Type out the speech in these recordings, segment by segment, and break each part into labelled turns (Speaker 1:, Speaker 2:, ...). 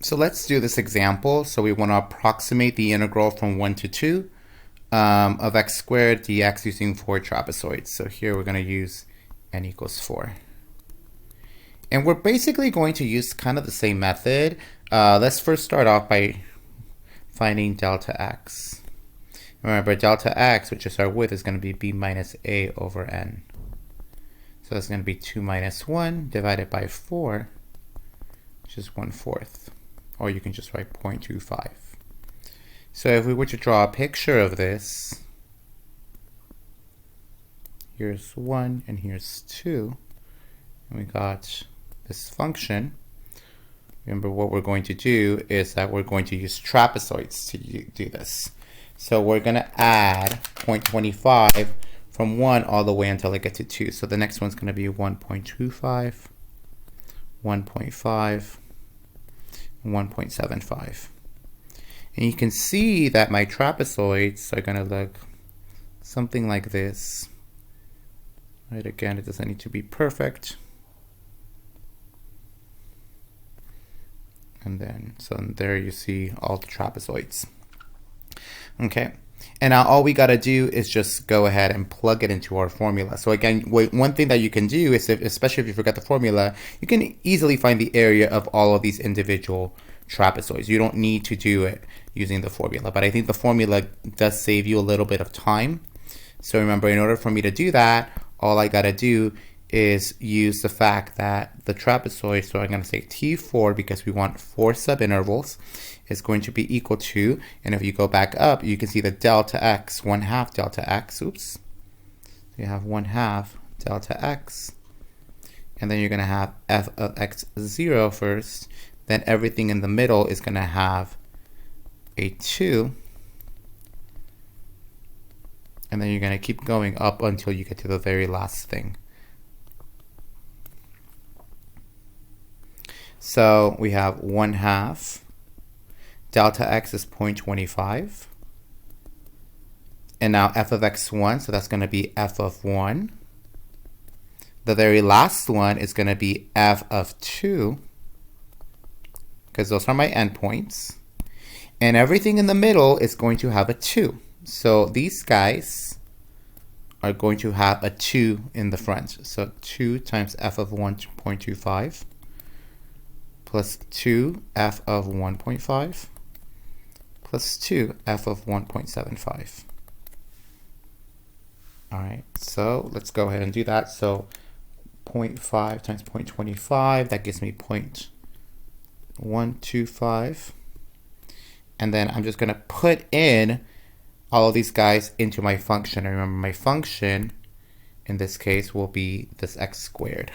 Speaker 1: So let's do this example. So we want to approximate the integral from 1 to 2 of x squared dx using 4 trapezoids. So here we're going to use n equals 4. And we're basically going to use kind of the same method. Let's first start off by finding delta x. Remember, delta x, which is our width, is going to be b minus a over n. So that's going to be 2 minus 1 divided by 4, which is 1/4. Or you can just write 0.25. So if we were to draw a picture of this, here's 1 and here's 2, and we got this function. Remember, what we're going to do is that we're going to use trapezoids to do this. So we're going to add 0.25 from 1 all the way until I get to 2. So the next one's going to be 1.25, 1.5, 1.75. And you can see that my trapezoids are going to look something like this. Right, again, it doesn't need to be perfect. And then, so there you see all the trapezoids. Okay, and now all we got to do is just go ahead and plug it into our formula. So again, one thing that you can do is, especially if you forget the formula, you can easily find the area of all of these individual trapezoids. You don't need to do it using the formula, but I think the formula does save you a little bit of time. So remember, in order for me to do that, all I got to do is use the fact that the trapezoid, so I'm going to say T4 because we want 4 subintervals, is going to be equal to, and if you go back up, you can see the delta x, 1/2 delta x, oops. So you have 1/2 delta x, and then you're going to have f of x0 first, then everything in the middle is going to have a 2, and then you're going to keep going up until you get to the very last thing. So we have 1/2 delta x is 0.25, and now f of x1, so that's going to be f of 1. The very last one is going to be f of 2, because those are my endpoints, and everything in the middle is going to have a 2. So these guys are going to have a 2 in the front. So 2 times f of 1.25 plus 2 f of 1.5 plus 2 f of 1.75. All right, so let's go ahead and do that. So 0.5 times 0.25, that gives me 0.125. And then I'm just going to put in all of these guys into my function. And remember, my function in this case will be this x squared.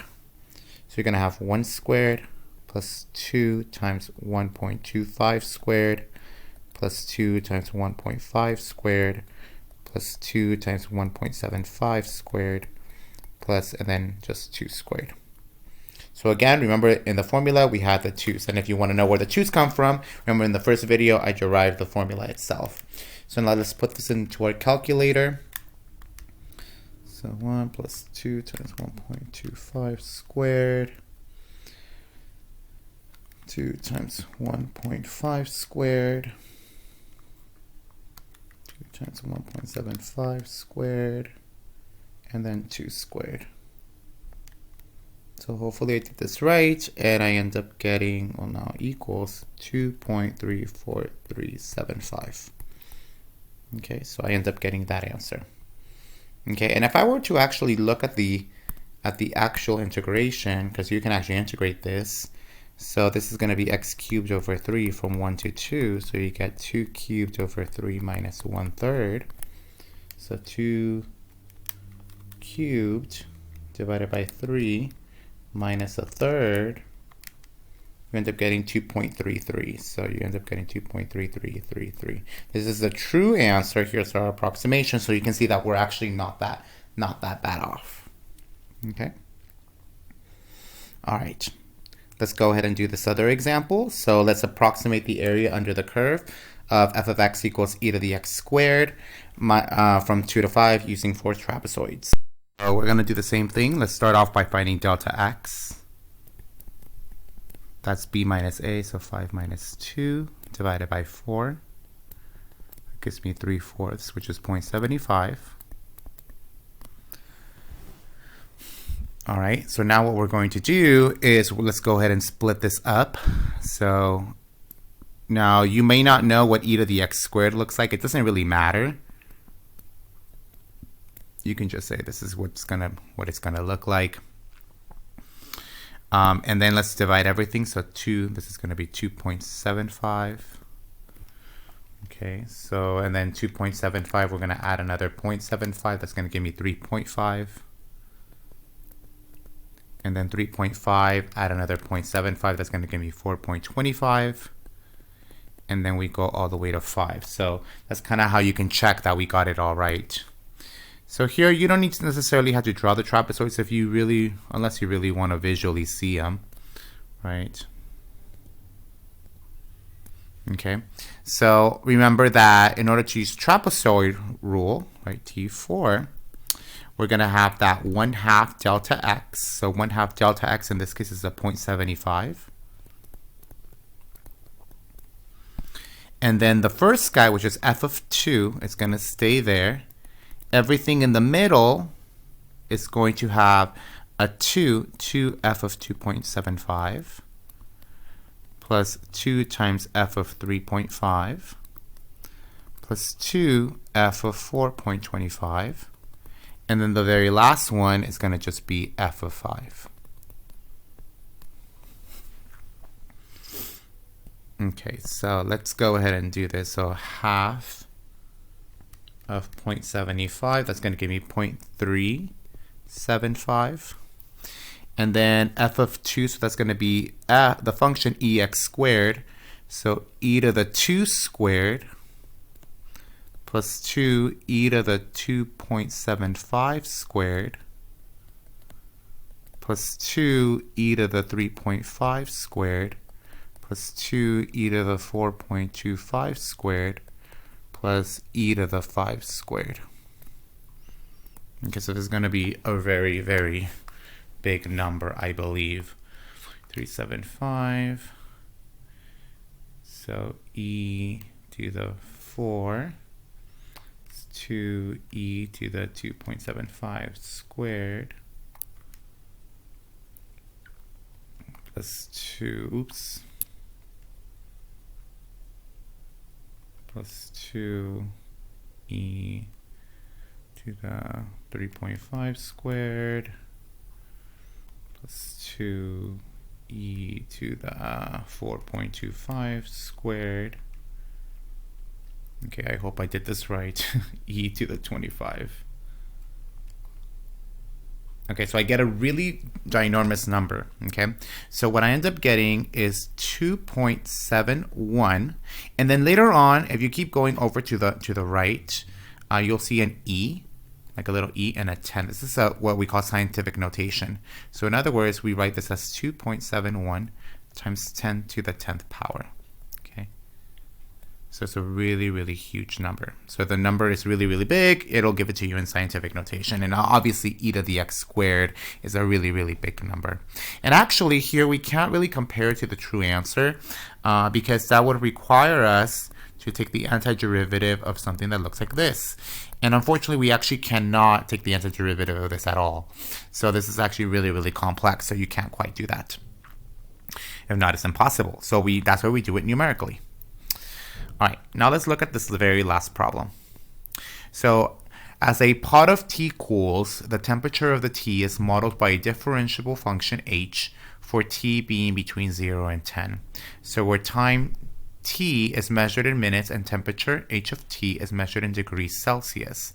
Speaker 1: So you're going to have 1 squared plus 2 times 1.25 squared plus 2 times 1.5 squared plus 2 times 1.75 squared plus, and then just 2 squared. So again, remember in the formula we had the 2's, and if you want to know where the 2's come from, remember in the first video I derived the formula itself. So now let's put this into our calculator. So 1 plus 2 times 1.25 squared, 2 times 1.5 squared, 2 times 1.75 squared, and then 2 squared. So hopefully I did this right, and I end up getting, well, now equals 2.34375. Okay, so I end up getting that answer. Okay, and if I were to actually look at the actual integration, because you can actually integrate this, so this is going to be x cubed over 3 from 1 to 2, so you get 2 cubed over 3 minus 1/3. So 2 cubed divided by 3 minus 1/3, you end up getting 2.33. So you end up getting 2.3333. This is the true answer. Here's our approximation. So you can see that we're actually not that bad off. Okay. All right. Let's go ahead and do this other example. So let's approximate the area under the curve of f of x equals e to the x squared from 2 to 5 using 4 trapezoids. So we're going to do the same thing. Let's start off by finding delta x. That's b minus a, so 5 minus 2 divided by 4. That gives me 3/4, which is 0.75. All right, so now what we're going to do is let's go ahead and split this up. So now you may not know what e to the x squared looks like. It doesn't really matter. You can just say this is what it's gonna look like. And then let's divide everything. So this is gonna be 2.75. Okay, so and then 2.75, we're gonna add another 0.75. That's gonna give me 3.5. And then 3.5, add another 0.75, that's going to give me 4.25. And then we go all the way to 5. So that's kind of how you can check that we got it all right. So here, you don't need to necessarily have to draw the trapezoids if you really, unless you really want to visually see them, right? Okay, so remember that in order to use trapezoid rule, right, T4, we're going to have that 1/2 delta x. So 1/2 delta x in this case is a 0.75. And then the first guy, which is f of 2, is going to stay there. Everything in the middle is going to have a 2f of 2.75 plus 2 times f of 3.5 plus 2f of 4.25. And then the very last one is going to just be f of 5. Okay, so let's go ahead and do this. So half of 0.75, that's going to give me 0.375. And then f of 2, so that's going to be the function ex squared. So e to the 2 squared plus 2 e to the 2.75 squared plus 2 e to the 3.5 squared plus 2 e to the 4.25 squared plus e to the 5 squared. Okay, so this is going to be a very, very big number, I believe. 375. So e to the 4 is 2e to the 2.75 squared plus 2, plus 2e to the 3.5 squared plus 2e to the 4.25 squared. Okay, I hope I did this right. E to the 25. Okay, so I get a really ginormous number, okay? So what I end up getting is 2.71, and then later on, if you keep going over to the right, you'll see an E, like a little E and a 10. This is what we call scientific notation. So in other words, we write this as 2.71 times 10 to the 10th power, okay? So it's a really, really huge number. So if the number is really, really big, it'll give it to you in scientific notation. And obviously, e to the x squared is a really, really big number. And actually, here we can't really compare it to the true answer because that would require us to take the antiderivative of something that looks like this. And unfortunately, we actually cannot take the antiderivative of this at all. So this is actually really, really complex, so you can't quite do that. If not, it's impossible. So that's why we do it numerically. All right, now let's look at this very last problem. So as a pot of tea cools, the temperature of the tea is modeled by a differentiable function h for t being between 0 and 10. So where time t is measured in minutes and temperature h of t is measured in degrees Celsius.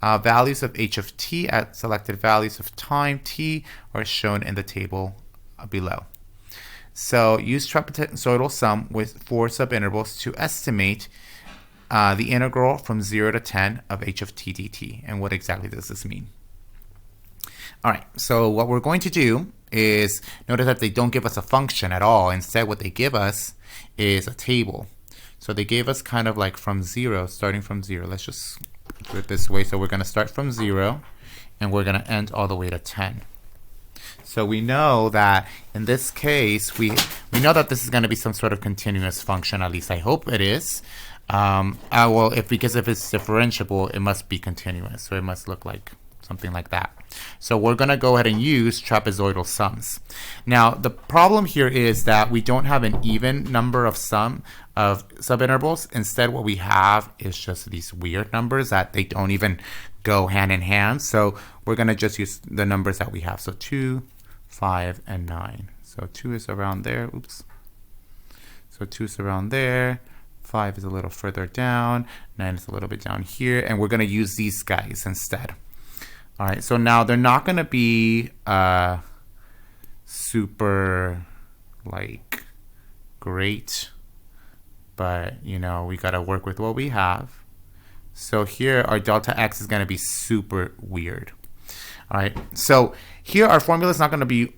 Speaker 1: Values of h of t at selected values of time t are shown in the table below. So use trapezoidal sum with 4 subintervals to estimate the integral from 0 to 10 of h of t dt. And what exactly does this mean? All right, so what we're going to do is notice that they don't give us a function at all. Instead, what they give us is a table. So they gave us kind of like from 0, starting from 0. Let's just do it this way. So we're going to start from 0, and we're going to end all the way to 10. So we know that in this case, we know that this is going to be some sort of continuous function. At least I hope it is. Well, because if it's differentiable, it must be continuous. So it must look like something like that. So we're going to go ahead and use trapezoidal sums. Now, the problem here is that we don't have an even number of subintervals. Instead, what we have is just these weird numbers that they don't even go hand in hand. So we're going to just use the numbers that we have. So 2, 5, and 9. So 2 is around there. Oops. So 2 is around there. 5 is a little further down. 9 is a little bit down here. And we're going to use these guys instead. All right, so now they're not going to be super, like, great. But, you know, we got to work with what we have. So here, our delta x is going to be super weird. All right, so here our formula is not going to be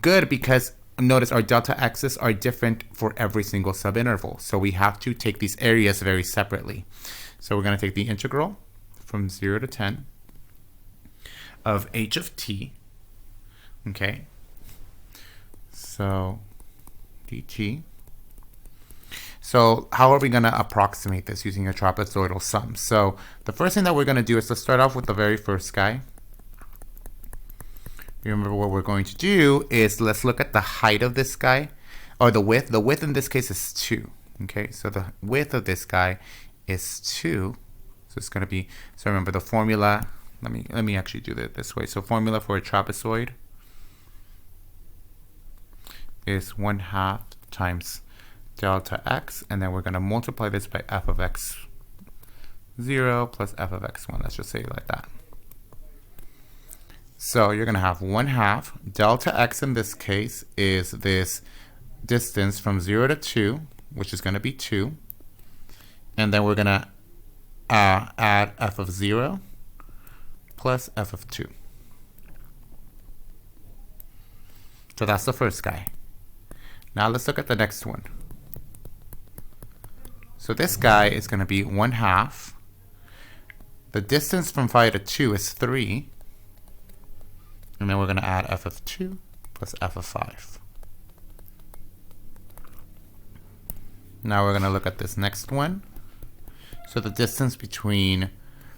Speaker 1: good because notice our delta x's are different for every single subinterval. So we have to take these areas very separately. So we're going to take the integral from 0 to 10 of h of t. Okay, so dt. So how are we going to approximate this using a trapezoidal sum? So the first thing that we're going to do is let's start off with the very first guy. Remember what we're going to do is let's look at the height of this guy, or the width. The width in this case is 2. Okay, so the width of this guy is 2. So it's going to be, so remember the formula, let me actually do it this way. So formula for a trapezoid is 1/2 times delta x, and then we're going to multiply this by f of x 0 plus f of x1. Let's just say it like that. So you're going to have 1/2. Delta x in this case is this distance from 0 to 2, which is going to be 2. And then we're going to add f of 0 plus f of 2. So that's the first guy. Now let's look at the next one. So this guy is going to be 1/2. The distance from 5 to 2 is 3. And then we're going to add f of 2 plus f of 5. Now we're going to look at this next one. So the distance between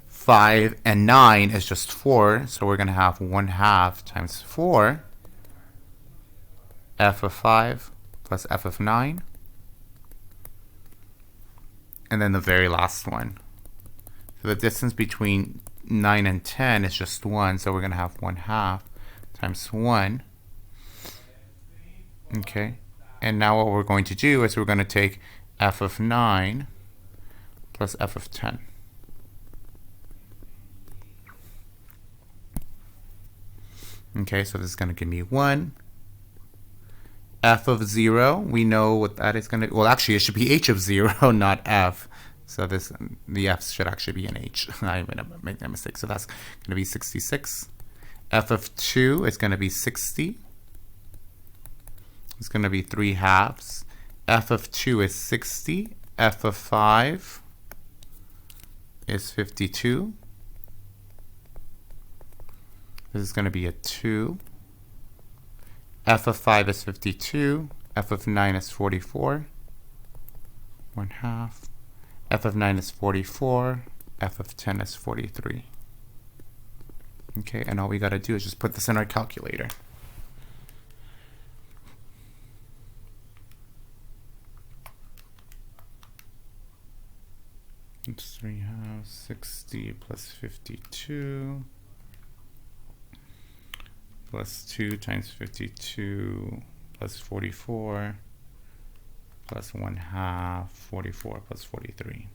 Speaker 1: 5 and 9 is just 4. So we're going to have 1/2 times 4 f of 5 plus f of 9. And then the very last one. So the distance between 9 and 10 is just 1. So we're going to have 1/2 times 1. Okay. And now what we're going to do is we're going to take f of 9 plus f of 10. Okay, so this is going to give me 1. F of 0, we know what that is going to, well actually it should be h of 0, not f. So the f should actually be an h. I made that mistake. So that's going to be 66. F of 2 is going to be 60. It's going to be 3/2. F of 2 is 60. F of 5 is 52. This is going to be a 2. F of 5 is 52. F of 9 is 44. 1/2. F of 9 is 44. F of 10 is 43. Okay, and all we got to do is just put this in our calculator. It's 3/2, 60 plus 52 plus 2 times 52 plus 44 plus 1/2, 44 plus 43.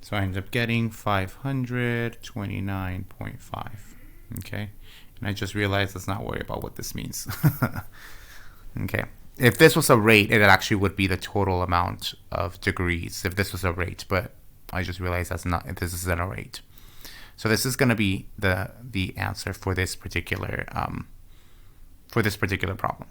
Speaker 1: So I end up getting 529.5. Okay, and I just realized let's not worry about what this means. Okay, if this was a rate, it actually would be the total amount of degrees if this was a rate, but I just realized that's not, this isn't a rate. So this is going to be the answer for this particular problem.